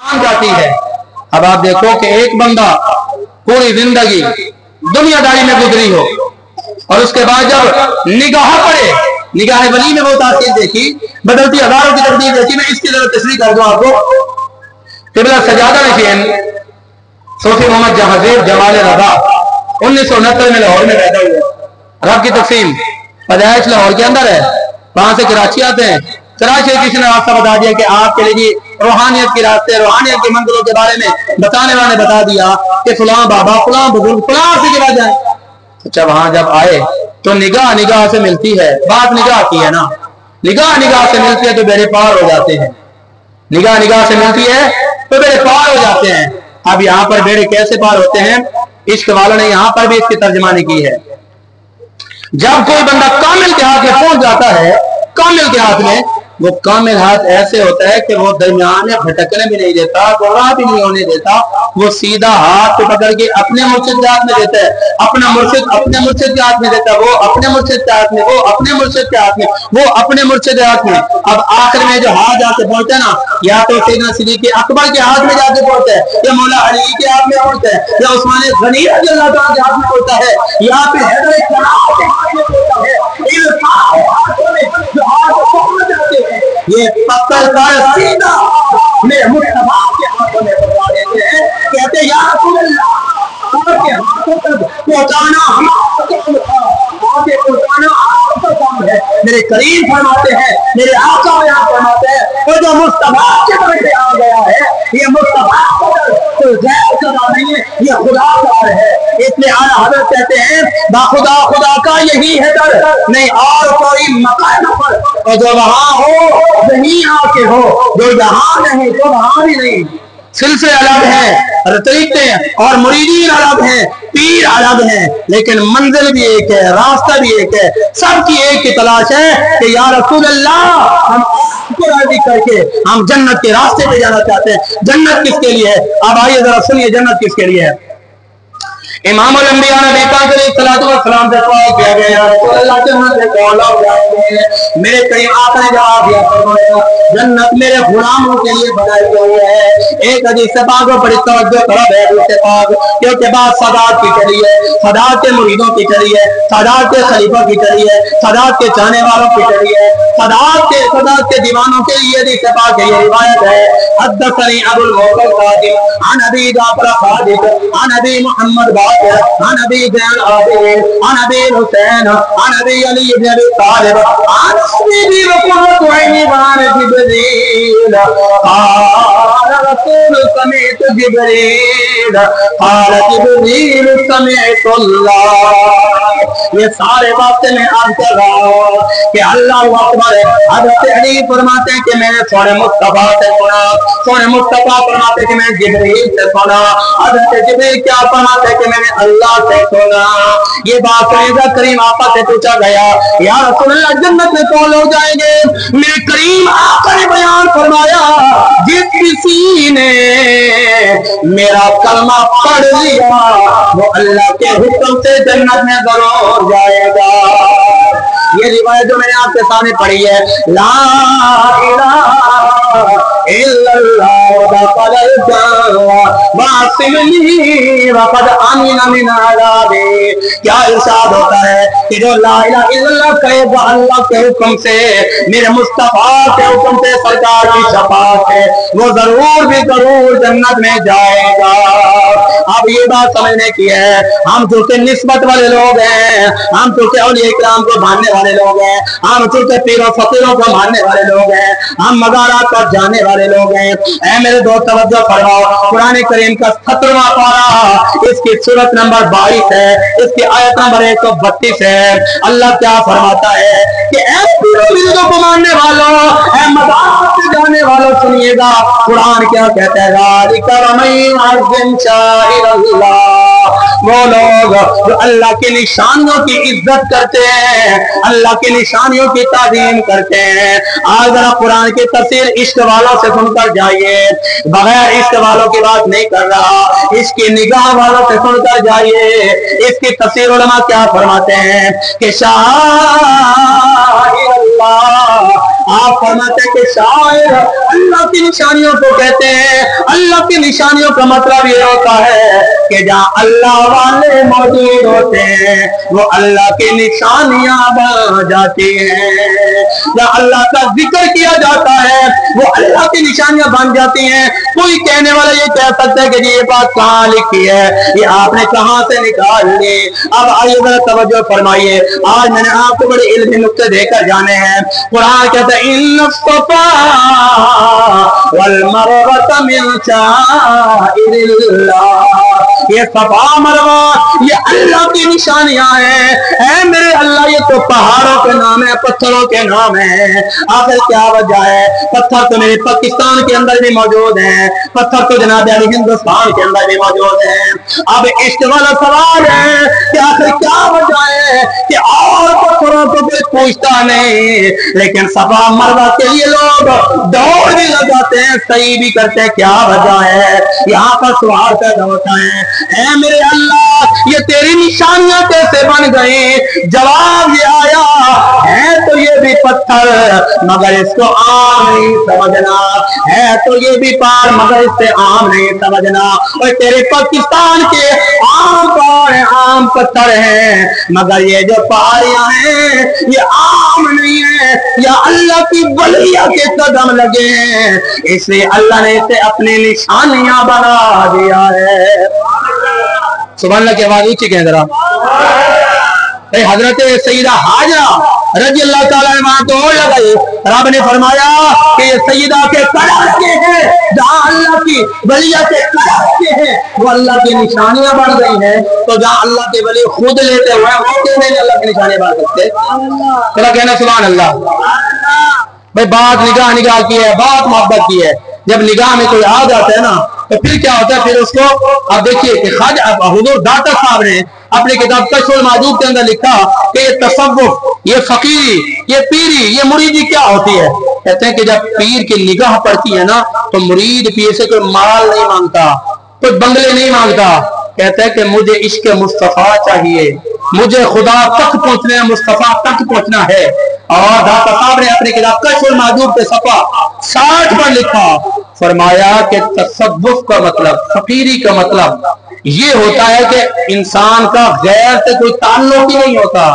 जाती है। अब आप देखो कि एक बंदा पूरी जिंदगी दुनियादारी में गुजरी हो और उसके बाद जब निगाह पड़े, निगाह वली में वो तासीर देखी, बदलती हजारों की तकदीर देखी। मैं इसकी जरूरत तशरीह कर दूं आपको। क़िबला सजादा नशीन सूफी मोहम्मद जहांगीर जमाल रज़ा 1969 में लाहौर में पैदा हुए। रब की तकसीम पैदाइश लाहौर के अंदर है, वहां से कराची आते हैं। कराची किसी ने रास्ता बता दिया कि आपके लिए जी रूहानियत के रास्ते, रूहानियत की मंजिलों के बारे में बताने वाले बता दिया कि फलां बाबा, फलां बुजुर्ग, फलां से के बाद जाए। अच्छा, वहां जब आए तो निगाह निगाह से मिलती है। बात निगाह की है ना, निगाह निगाह से मिलती है तो बेड़े पार हो जाते हैं। निगाह निगाह से मिलती है तो बेड़े पार हो जाते हैं। अब यहाँ पर बेड़े कैसे पार होते हैं, इश्क वालों ने यहाँ पर भी इसकी तर्जमानी की है। जब कोई बंदा कामिल के हाथ में पहुंच जाता है, कामिल के हाथ में, वो कामिल हाथ ऐसे होता है कि वो दरमियान में भटकने भी नहीं देता, गुमराह भी नहीं होने देता। वो सीधा हाथ को पकड़ के अपने मुर्शिद के हाथ में देता है, अपना मुर्शिद अपने मुर्शिद के हाथ में देता है, वो अपने मुर्शिद के हाथ में, वो अपने मुर्शिद के हाथ में, वो अपने मुर्शिद के हाथ में। अब आखिर में जो हाथ जाके पहुंचता है ना, या तो सैयदना सिद्दीक़ अकबर के हाथ में जाके पहुंचता है, या मौला अली के हाथ में पहुंचता है, या उस्मान गनी रज़ियल्लाहु ताला के हाथ में पहुंचता है, या फिर हैदर करार के हाथ में पहुंचता है। इन हाथों में जो हाथ पहुंच जाते हैं, ये पकड़ कर सीधा मेरे मुस्तफा के हाथों में पकड़ा देते हैं। कहते हैं या रसूल अल्लाह, आपके हाथों तक पहुंचाना हमारा काम था, आगे पहुंचाना आपका काम है। मेरे करीम फरमाते हैं, मेरे आका बयान फरमाते हैं, वो जो मुस्तफा के तरफ आ गया है, ये मुस्तफा तो गैर सदा नहीं है, ये खुदा का है। इसलिए आला हज़रत कहते हैं बाखुदा खुदा का यही है दर, नहीं और कोई मकान पर, और जो वहां हो वहीं आके हो, जो यहाँ नहीं तो वहां भी नहीं। सिलसिले अलग हैं, तरीके और मुरीदीन अलग हैं, पीर अलग हैं, लेकिन मंजिल भी एक है, रास्ता भी एक है। सबकी एक की तलाश है कि या रसूल अल्लाह, हम आपको राज़ी करके हम जन्नत के रास्ते पे जाना चाहते हैं। जन्नत किसके लिए है? अब आइए जरा सुनिए, जन्नत किसके लिए है। इमाम अल-अंबिया नबी पाक अलैहिस्सलातु वस्सलाम से सवाल किया गया, अल्लाह के हाथ में कौन लोग जाएंगे? मेरे करीम आका ने जवाब दिया, फरमाया जन्नत मेरे गुलामों के लिए बनाई गई है। एक हदीस से पाक को बड़ी तवज्जो करो है पाक, क्योंकि बात सदात की चली है, सदात के मुरीदों की चली है, सदात के खलीफों की चली है, सदात के चाहने वालों की चली है, सदात के दीवानों के लिए हदीस से पाक ये रिवायत है। हदसनी अबुल मुअत्तल कादिम अन अबी जाफर सादिक अन अबी मुहम्मद عن ابي زين العابدين عن ابي الحسين عن ابي علي بن ابي طالب عن سيدي وقرة عيني عن جبريل قال رسول سمعت جبريل قال جبريل سمعت الله। یہ سارے باتیں میں آپ کر رہا ہوں کہ اللہ اکبر ہے۔ حضرت علی فرماتے ہیں کہ میں نے سونے مصطفیٰ سے سنا، سونے مصطفیٰ فرماتے ہیں کہ میں جبرائیل سے سنا، حضرت جبرائیل کیا فرماتے ہیں کہ میں نے اللہ سے سنا۔ یہ بات رضا کریم آقا سے پوچھا گیا، یا رسول اللہ جنت میں کون لوگ جائیں گے؟ میرے کریم آقا نے بیان فرمایا، جس کسی نے میرا کلمہ پڑھ لیا وہ اللہ کے حکم سے جنت میں ضرور جائے گا۔ یہ روایت جو میں نے آپ کے سامنے پڑھی ہے، لا الہ الا اللہ وقد الجنہ واصلنی وقد امن من عذابی۔ کیا ارشاد ہوتا ہے کہ جو لا الہ الا اللہ کہے وہ اللہ کے حکم سے، میرے مصطفیٰ کے حکم سے، سرکار کی شفاعت سے وہ ضرور بھی ضرور جنت میں جائے گا۔ اب یہ بات سمجھنے کی ہے، ہم چونکہ نسبت والے لوگ ہیں، ہم چونکہ اولیاء کرام کو ماننے والے لوگ ہیں، ہم چونکہ پیر و فقیروں کو ماننے والے لوگ ہیں، ہم مزارات پر جانے والے لوگ ہیں۔ اے میرے دوست توجہ فرماؤ، قرآن کریم کا 17واں پارہ، اس کی سورت نمبر 22 ہے، اس کی آیت نمبر 132 ہے۔ اللہ کیا فرماتا ہے کہ اے پیروں مریدوں کو ماننے والوں، اے مزارات سے جانے والوں، سنیے گا قرآن کیا کہتا ہے، ذالک ومن یعظم شعائر اللہ۔ وہ لوگ جو اللہ کی نشانیوں کی عزت کرتے ہیں، اللہ کی نشانیوں کی تعظیم کرتے ہیں۔ آج ذرا قرآن کی تفسیر عشق والوں سے سن کر جائیے، بغیر عشق والوں کی بات نہیں کر رہا، اس کی نگاہ والوں سے سن کر جائیے۔ اس کی تفسیر علماء کیا فرماتے ہیں کہ شاعر اللہ، آپ فرماتے ہیں کہ شاعر اللہ کی نشانیوں کو کہتے ہیں، की निशानियों का मतलब ये होता है कि जहाँ अल्लाह वाले मौजूद होते हैं वो अल्लाह की निशानियां बन जाती हैं। जहाँ अल्लाह का जिक्र किया जाता है वो अल्लाह की निशानियां बन जाती हैं। कोई कहने वाला ये कह सकता है कि ये बात कहाँ लिखी है, ये आपने कहाँ से निकाल ली। अब आइए जरा तवज्जो फरमाइए, आज मैंने आपको बड़े इल्मी नुक्ते देकर जाने हैं। कुरान कहता है इन्नस्तफा वल मरवत मिन शाइरिल्लाह, ये सफा मरवा ये अल्लाह की निशानियां हैं। ऐ मेरे अल्लाह ये तो पहाड़ों के नाम है, पत्थरों के नाम है। आखिर क्या वजह है? पत्थर तो मेरे पाकिस्तान के अंदर भी मौजूद है, पत्थर तो जनाब अली हिंदुस्तान के अंदर भी मौजूद है। अब इश्क वाला सवाल है कि आखिर क्या वजह है कि और पत्थरों को कोई पूछता नहीं, लेकिन सफा मरवा के लिए लोग दौड़ भी लगाते हैं, सही भी करते हैं। क्या वजह है? यहाँ पर सवाल पैदा होता है, ऐ मेरे अल्लाह ये तेरी निशानियां कैसे बन गई? जवाब ये आया है तो ये भी पत्थर मगर इसको आम नहीं समझना, है तो ये भी पार मगर इससे आम नहीं समझना। और तेरे पाकिस्तान के आम पहाड़ आम पत्थर हैं मगर ये जो पहाड़ियां हैं ये आम नहीं है, या अल्लाह की वलिया के कदम लगे हैं, इसलिए अल्लाह ने इसे अपनी निशानियां बना दिया है। सुभान अल्लाह की आवाज ऊंची कहें जरा। हजरत सईदा हाजरा रजी अल्लाह ताला ने वहां तो और लगाई, रब ने फरमाया कि ये सईदा के कड़ाके हैं, जहाँ अल्लाह की वलिया के कड़ाके हैं वो अल्लाह की निशानियां बन गई हैं। तो जहाँ अल्लाह के वली खुद लेते हुए वो क्यों नहीं अल्लाह की निशानियां बन सकते? चला कहना सुभान अल्लाह। भाई बात निगाह निगाह की है, बात मोहब्बत की है। जब निगाह में कोई आ जाता है ना तो फिर क्या होता है, फिर उसको अब देखिए कि ख्वाजा हुजूर दाता साहब ने अपनी किताब कश्फुल माजूब के अंदर लिखा कि ये तसव्वुफ, ये फकीरी, ये पीरी, ये मुरीदी क्या होती है। कहते हैं कि जब पीर की निगाह पड़ती है ना तो मुरीद पीर से कोई माल नहीं मांगता, कोई बंगले नहीं मांगता। कहता है कि मुझे इश्क मुस्तफा चाहिए, मुझे खुदा तक पहुंचना है, मुस्तफा तक पहुंचना है। और दाता साहब ने अपनी किताब कश्फुल माजूब पे सफा 60 पर लिखा, फरमाया कि तसव्वुफ का मतलब, फकीरी का मतलब ये होता है कि इंसान का गैर से कोई ताल्लुक ही नहीं होता।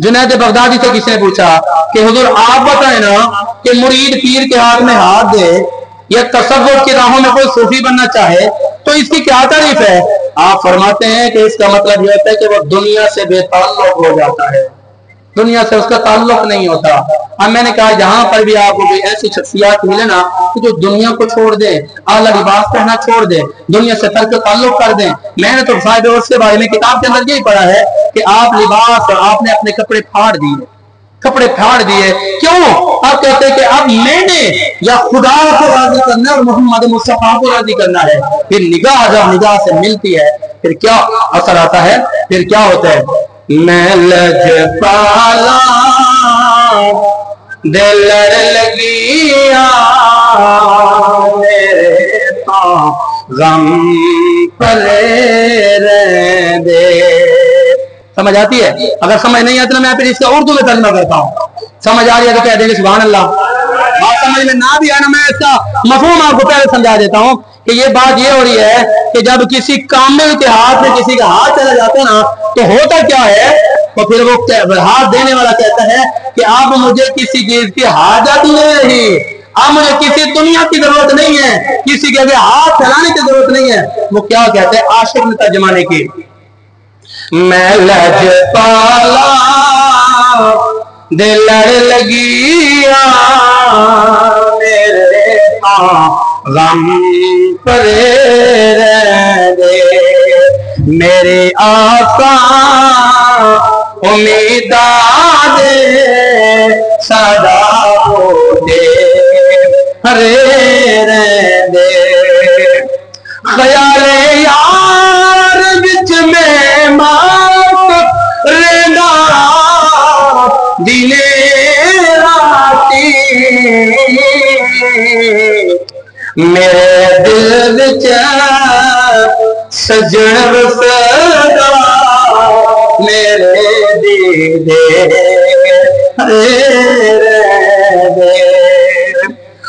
जुनैद बगदादी से किसी ने पूछा कि हुजूर आप बताएं ना कि मुरीद पीर के हाथ में हाथ दे या तसव्वुफ की राहों में कोई सूफी बनना चाहे तो इसकी क्या तारीफ है? आप फरमाते हैं कि इसका मतलब यह होता है कि वो दुनिया से बेताल्लुक हो जाता है, दुनिया से उसका ताल्लुक नहीं होता। अब मैंने कहा जहां पर भी आपको कोई ऐसी शख्सियत मिले ना कि जो दुनिया को छोड़ दे, आला लिबास पहना छोड़ दे, दुनिया से तर्क ताल्लुक कर दे। मैंने तो साहिब उसके बारे में किताब के अंदर यही पढ़ा है कि आप लिबास और आपने अपने कपड़े फाड़ दिए, कपड़े फाड़ दिए। क्यों? आप कहते हैं कि अब मैंने या खुदा को राजी करना और मोहम्मद मुस्तफा को राजी करना है। फिर निगाह जब निगाह से मिलती है फिर क्या असर आता है, फिर क्या होता है? मैं लजपाला दिल लगिया मेरे गम पले रह दे। समझ आती है? अगर समझ नहीं आती ना मैं फिर इसका उर्दू में तर्जुमा करता हूँ। समझ आ रही है तो कह देंगे सुभान अल्लाह। बात समझ में ना भी आए ना मैं इसका मफहूम आपको पहले समझा देता हूँ कि ये बात ये हो रही है कि जब किसी कामिल के हाथ में किसी का हाथ चला जाता है ना तो होता क्या है, तो फिर वो हाथ देने वाला कहता है कि आप मुझे किसी चीज की हाजत नहीं रही, अब मुझे किसी दुनिया की जरूरत नहीं है, किसी के आगे हाथ फैलाने की जरूरत नहीं है। वो क्या कहते हैं आशिक ने तर्जमाने की, मैं लजपाला दिल लगिया मेरे गम परे रह दे मेरे आका उम्मीदा दे सदा हो दे हरे रह दे ख्याले यार बिच में मात रेंदा दिने राती मेरे दिल विच सजन सदा मेरे दीदे हरे दे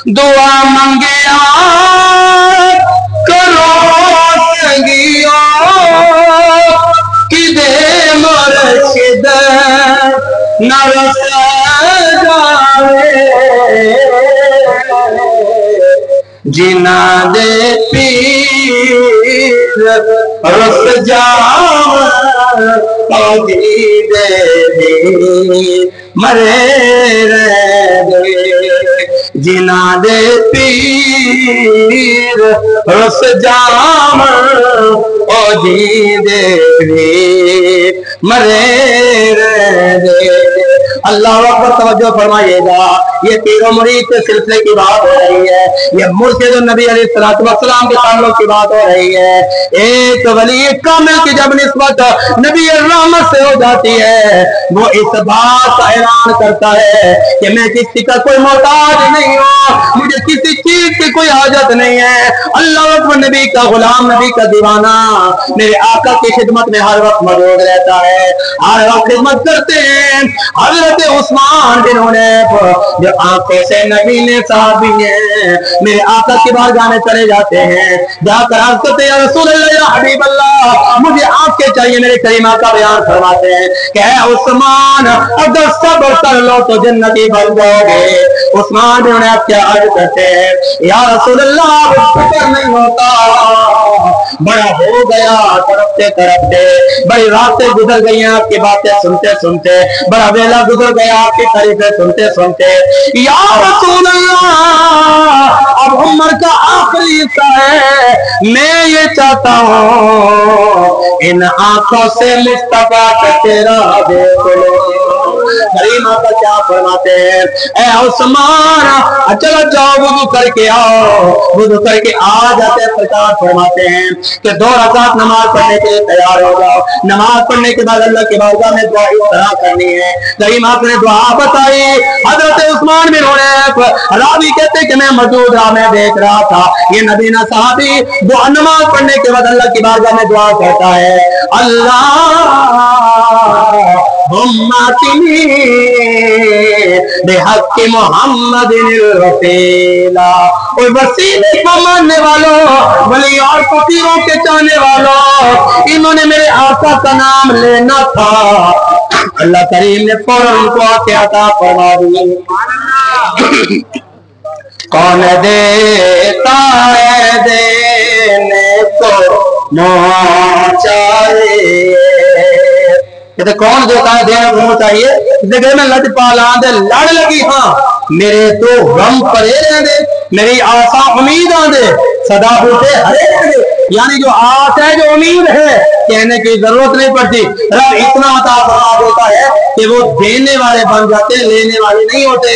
दुआ मंगिया जिना दे पीर रस जाम दे मरे दे जिना दे पीर रस जाम दे मरे दे। अल्लाह अकबर, तवज्जो फरमाइएगा, ये पीर और मुरीद के सिलसिले की बात हो रही है, ये मुर्शिद नबी अलैहिस्सलाम के ताल्लुक की बात हो रही है। एक वली कामिल की जब निस्बत नबी रहमत से हो जाती है, वो इस बात का ऐलान करता है कि मैं किसी का कोई मोहताज नहीं हूँ, मुझे किसी चीज की कोई हाजत नहीं है। अल्लाह अकबर, नबी का गुलाम, नबी का दीवाना मेरे आका की खिदमत में हर वक्त मौजूद रहता है, हर वक्त खिदमत करते हैं। हजरत उस्मान जिन्होंने जो आंखों से नबी ने साहबी हैं, मेरे आका की बारगाह में चले जाते हैं, जाकर अर्ज़ करते हैं या रसूल अल्लाह, या हबीब अल्लाह, मुझे आंखें चाहिए। मेरे करीमा का बयान फरमाते हैं कि उस्मान अगर सब्र कर लो तो जन्नती बन जाओगे। उस्मान जिन्होंने आप क्या अर्ज करते हैं, या रसूल अल्लाह, फिक्र नहीं होता, बड़ा हो गया तरफते तरफते, बड़ी रातें गुजर गई आपकी बातें सुनते सुनते, बड़ा वेला गुजर गया आपकी तारीफें सुनते सुनते। या रसूल अल्लाह, अब उम्र का आखिरी हिस्सा है, मैं ये चाहता हूँ इन आंखों से मुस्तफा का तेरा देखो। करीमा का क्या फरमाते हैं, ए उस्मान चलो जाओ वुज़ू करके आओ। वुज़ू करके आ जाते हैं, सरकार फरमाते हैं कि 2 रकात नमाज पढ़ने के लिए तैयार हो जाओ। नमाज पढ़ने के बाद अल्लाह की बारगाह में दुआ इस तरह करनी है। करीमा ने दुआ बताई। हजरत उस्मान बिन हुनैफ रावी कहते कि मैं मौजूद रहा, मैं देख रहा था ये नबीना साहबी दुआ नमाज पढ़ने के बाद अल्लाह की बारगाह में दुआ करता है, अल्लाह बेहक़्क़ि मुहम्मदिन रसूला। और वसीले को मानने वालों, वली और फकीरों के चाहने वालों, इन्होंने मेरे आका का नाम लेना था, अल्लाह करीम ने फौरन उनको आके अता फरमा दी। कौन देता है देने को मोचाए, कौन देता है देने को चाहिए। जगह में लट पाला दे लड़ लगी, हाँ मेरे तो गम परे दे, मेरी आशा उम्मीद दे सदा होते हरे दे। यानी जो आस है, जो उम्मीद है, कहने की जरूरत नहीं पड़ती। रब इतना अता फरमा देता है कि वो देने वाले बन जाते, लेने वाले नहीं होते।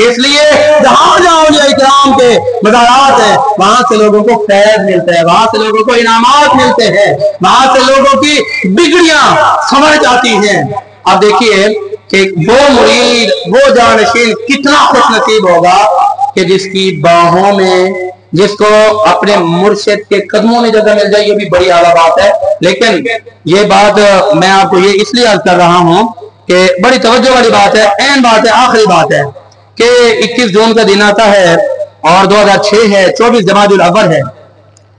इसलिए जहां जहां इकराम के मज़ारात है, वहां से लोगों को फैज़ मिलता है, वहां से लोगों को इनामात मिलते हैं, वहां से लोगों की बिगड़ियां समझ जाती हैं। अब देखिए कि वो मुरीद, वो जानशीन कितना खुश नसीब होगा कि जिसकी बाहों में, जिसको अपने मुर्शिद के कदमों में जगह मिल जाए। ये भी बड़ी आला बात है। लेकिन ये बात मैं आपको ये इसलिए अर्ज कर रहा हूं कि बड़ी तवज्जो वाली बात है, अहम बात है, आखिरी बात है कि 21 जून का दिन आता है और 2006 है, 24 जमादुल अव्वल है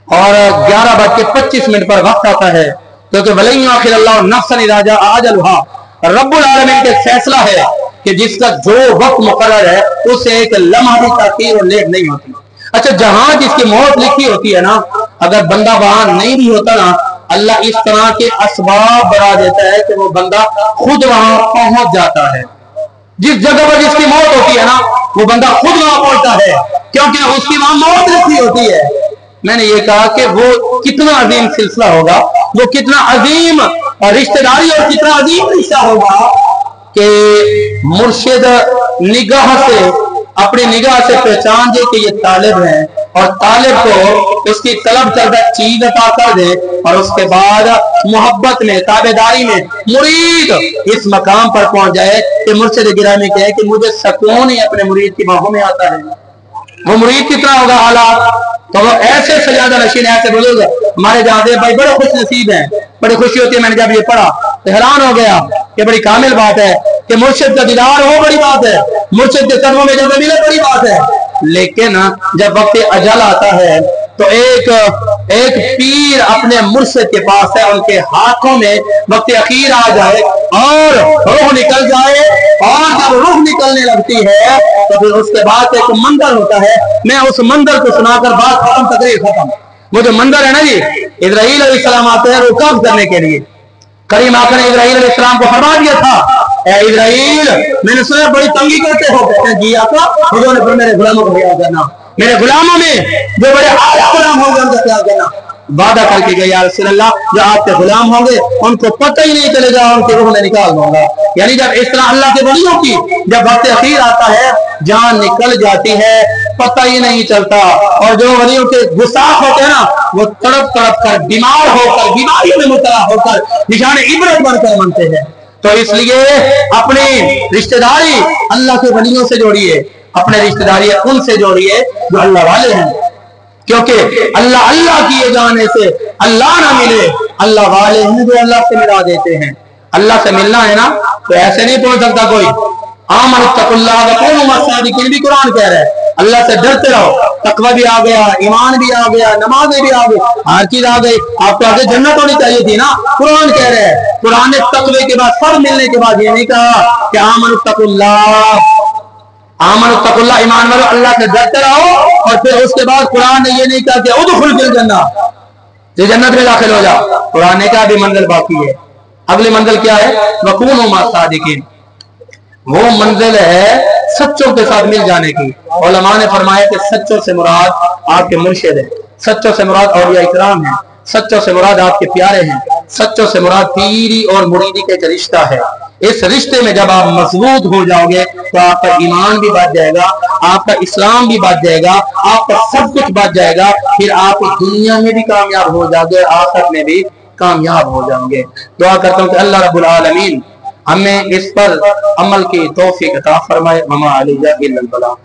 और 11:25 पर वक्त आता है, क्योंकि वलई आखिर अल्लाह नफ्सन इज़ा अजलुहा, रब्बुल आलमीन के फैसला है कि जिसका जो वक्त मुकर्रर है उससे एक लम्हा भी ताख़ीर और लेट नहीं होती। अच्छा, जहां जिसकी मौत लिखी होती है ना, अगर बंदा वहां नहीं भी होता ना, अल्लाह इस तरह के असबाब बढ़ा देता है कि वो बंदा खुद वहां पहुंच जाता है। जिस जगह पर जिसकी मौत होती है ना, वो बंदा खुद वहां पहुंचता है, क्योंकि उसकी वहां मौत लिखी होती है। मैंने ये कहा कि वो कितना अजीम सिलसिला होगा, वो कितना अजीम रिश्तेदारी और कितना अजीम रिश्ता होगा कि मुर्शिद निगाह से, अपनी निगाह से पहचान दे कि ये तालिब है और तालिब को उसकी तलब करदा चीज अता कर दे, और उसके बाद मोहब्बत में, ताबेदारी में मुरीद इस मकाम पर पहुंच जाए कि मुर्शिद गिरामी कहे कि मुझे सुकून ही अपने मुरीद की बाहों में आता है। वो मुरीद कितना होगा हालात, तो वो ऐसे सजादा नशीन, ऐसे बुजुर्ग हमारे जहाँ से भाई बड़े खुश नसीब हैं। बड़ी खुशी होती है। मैंने जब ये पढ़ा तो हैरान हो गया कि बड़ी कामिल बात है कि मुर्शिद का दीदार हो, बड़ी बात है, मुर्शिद के कदमों में जब मिले, बड़ी बात है। लेकिन जब वक्त अजल आता है تو ایک پیر اپنے مرشد کے پاس ہے، ان کے ہاتھوں میں وقت اخیر آ جائے اور روح نکل جائے، اور جب روح نکلنے لگتی ہے تو پھر اس کے بعد ایک منظر ہوتا ہے، میں اس منظر کو سنا کر بات ختم، تقریر ختم۔ وہ جو منظر ہے نا جی، اسرائیل علیہ السلام آتے ہیں روح قبض کرنے کے لیے۔ کریم آقا نے اسرائیل علیہ السلام کو فرما دیا تھا، اے اسرائیل میں نے سنا بڑی تنگی کرتے ہو، کہتے ہیں جی آقا حضور نے میرے غلاموں کو خیال کرنا، میرے غلاموں میں جو بڑے اعلیٰ غلام ہوں گے ان کا خیال کرنا۔ وعدہ کر کے گئے یا رسول اللہ جو آپ کے غلام ہوں گے ان کو پتہ ہی نہیں چلے گا، ان کی روح میں نکال دوں گا۔ یعنی جب اس طرح اللہ کے ولیوں کی جب وقت اخیر آتا ہے جان نکل جاتی ہے، پتہ ہی نہیں چلتا، اور جو ولیوں کے گستاخ ہوتے ہیں نا وہ تڑپ تڑپ کر بیمار ہو کر بیماریوں میں مبتلا ہو کر نشان عبرت بن کر بنتے ہیں۔ تو اس لیے اپنی رشتہ داری اللہ کے ولیوں سے جوڑیے، اپنے رشتہ داری ان سے جوڑیے جو اللہ والے ہیں، کیونکہ اللہ کیے جانے سے اللہ نہ ملے، اللہ والے ہیں جو اللہ سے ملا دیتے ہیں۔ اللہ سے ملنا ہے نا تو ایسے نہیں پہنچ سکتا کوئی۔ آمنوا اتقوا اللہ وکونوا مع الصادقین بھی قرآن کہہ رہا ہے، اللہ سے ڈرتے رہو، تقوی بھی آ گیا، ایمان بھی آ گیا، نمازیں بھی آ گئی، ہر چیز آ گئی، آپ کو آگے جنت ہونی چاہیے تھی نا۔ قرآن کہہ رہے ہیں، قرآن نے تقوی کے بعد سب ملنے کے بعد یہ نہیں کہا کہ آمنوا اتقوا اللہ، آمنوا اتقوا اللہ ایمان والو اللہ سے ڈرتے رہو، اور پھر اس کے بعد قرآن نے یہ نہیں کہا کہ ادخل فی الجنہ یہ جنت میں داخل ہو جاؤ، قرآن نے کہا بھی منزل باقی ہے۔ اگلی منزل کیا ہے؟ وکونوا مع الصادقین، وہ منزل ہے سچوں کے ساتھ مل جانے کی۔ علماء نے فرمایا کہ سچوں سے مراد آپ کے مرشد ہیں، سچوں سے مراد اولیاء اکرام ہیں، سچوں سے مراد آپ کے پیارے ہیں، سچوں سے مراد پیری اور مریدی کا رشتہ ہے۔ اس رشتے میں جب آپ مضبوط ہو جاؤ گے تو آپ کا ایمان بھی بچ جائے گا، آپ کا اسلام بھی بچ جائے گا، آپ کا سب کچھ بچ جائے گا، پھر آپ دنیا میں بھی کامیاب ہو جاؤ گے، آخرت میں بھی کامیاب ہو جاؤں گے۔ دعا کرتا ہوں کہ اللہ رب العالمین ہمیں اس پر عمل کی توفیق عطا فرمائے۔ وما علینا الا البلاغ۔